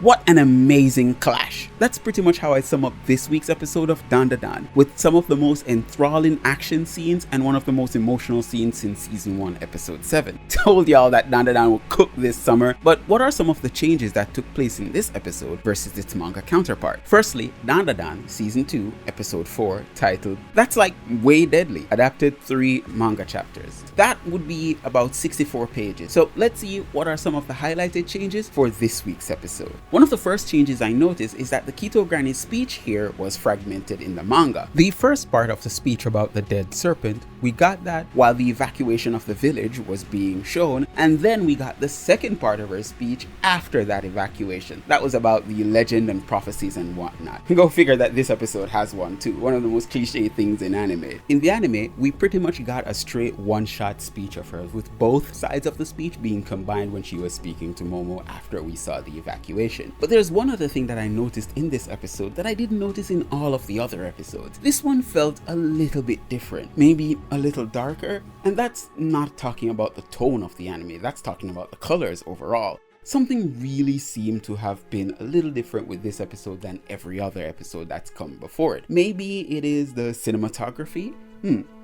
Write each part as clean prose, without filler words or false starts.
What an amazing clash. That's pretty much how I sum up this week's episode of Dandadan, with some of the most enthralling action scenes and one of the most emotional scenes since season 1 episode 7. Told y'all that Dandadan will cook this summer, but what are some of the changes that took place in this episode versus its manga counterpart? Firstly, Dandadan season 2 episode 4, titled That's Like Way Deadly, adapted 3 manga chapters. That would be about 64 pages. So let's see what are some of the highlighted changes for this week's episode. One of the first changes I noticed is that the Kito Granny speech here was fragmented in the manga. The first part of the speech about the dead serpent, we got that while the evacuation of the village was being shown, and then we got the second part of her speech after that evacuation. That was about the legend and prophecies and whatnot. Go figure that this episode has one too, one of the most cliche things in anime. In the anime, we pretty much got a straight one-shot speech of hers, with both sides of the speech being combined when she was speaking to Momo after we saw the evacuation. But there's one other thing that I noticed in this episode that I didn't notice in all of the other episodes. This one felt a little bit different, maybe a little darker, and that's not talking about the tone of the anime, that's talking about the colors overall. Something really seemed to have been a little different with this episode than every other episode that's come before it. Maybe it is the cinematography?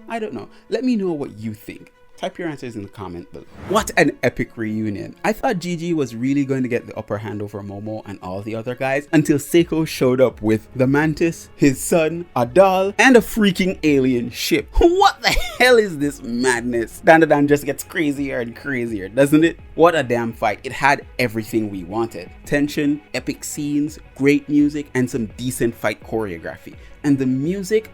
I don't know. Let me know what you think. Type your answers in the comment below. What an epic reunion. I thought Jiji was really going to get the upper hand over Momo and all the other guys until Seiko showed up with the mantis, his son, a doll, and a freaking alien ship. What the hell is this madness? Dandadan just gets crazier and crazier, doesn't it? What a damn fight. It had everything we wanted. Tension, epic scenes, great music, and some decent fight choreography. And the music,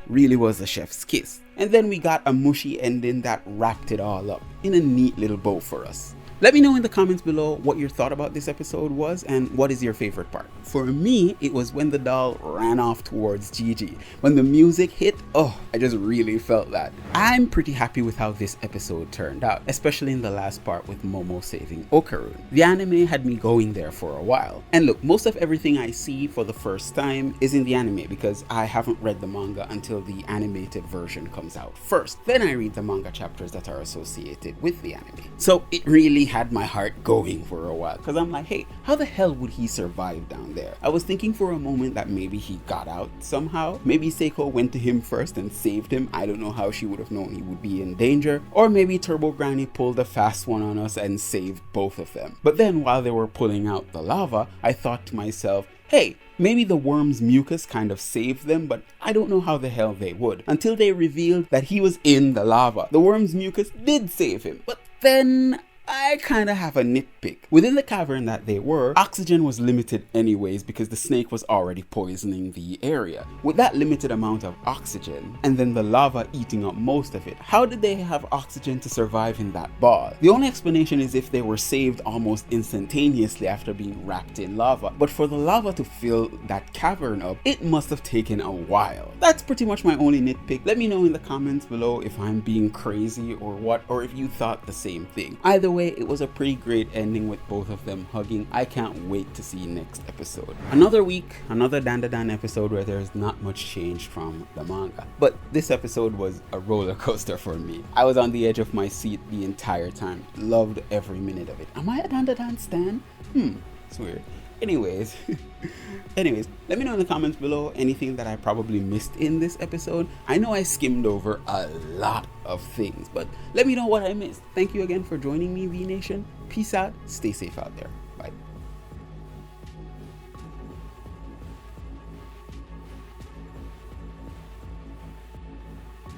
really was a chef's kiss. And then we got a mushy ending that wrapped it all up in a neat little bow for us. Let me know in the comments below what your thought about this episode was and what is your favorite part. For me, it was when the doll ran off towards Jiji. When the music hit, I just really felt that. I'm pretty happy with how this episode turned out, especially in the last part with Momo saving Okarun. The anime had me going there for a while. And look, most of everything I see for the first time is in the anime because I haven't read the manga until the animated version comes out first. Then I read the manga chapters that are associated with the anime. So it really had my heart going for a while because I'm like, hey, how the hell would he survive down there? I was thinking for a moment that maybe he got out somehow. Maybe Seiko went to him first and saved him. I don't know how she would have known he would be in danger. Or maybe Turbo Granny pulled a fast one on us and saved both of them. But then while they were pulling out the lava, I thought to myself, hey, maybe the worm's mucus kind of saved them, but I don't know how the hell they would. Until they revealed that he was in the lava. The worm's mucus did save him, but then I kind of have a nitpick. Within the cavern that they were, oxygen was limited anyways because the snake was already poisoning the area. With that limited amount of oxygen, and then the lava eating up most of it, how did they have oxygen to survive in that ball? The only explanation is if they were saved almost instantaneously after being wrapped in lava. But for the lava to fill that cavern up, it must have taken a while. That's pretty much my only nitpick. Let me know in the comments below if I'm being crazy or what, or if you thought the same thing. Either way, it was a pretty great ending with both of them hugging. I can't wait to see next episode. Another week, another Dandadan episode where there's not much change from the manga. But this episode was a roller coaster for me. I was on the edge of my seat the entire time. Loved every minute of it. Am I a Dandadan stan? It's weird. Anyways, let me know in the comments below anything that I probably missed in this episode. I know I skimmed over a lot of things, but let me know what I missed. Thank you again for joining me, V Nation. Peace out. Stay safe out there.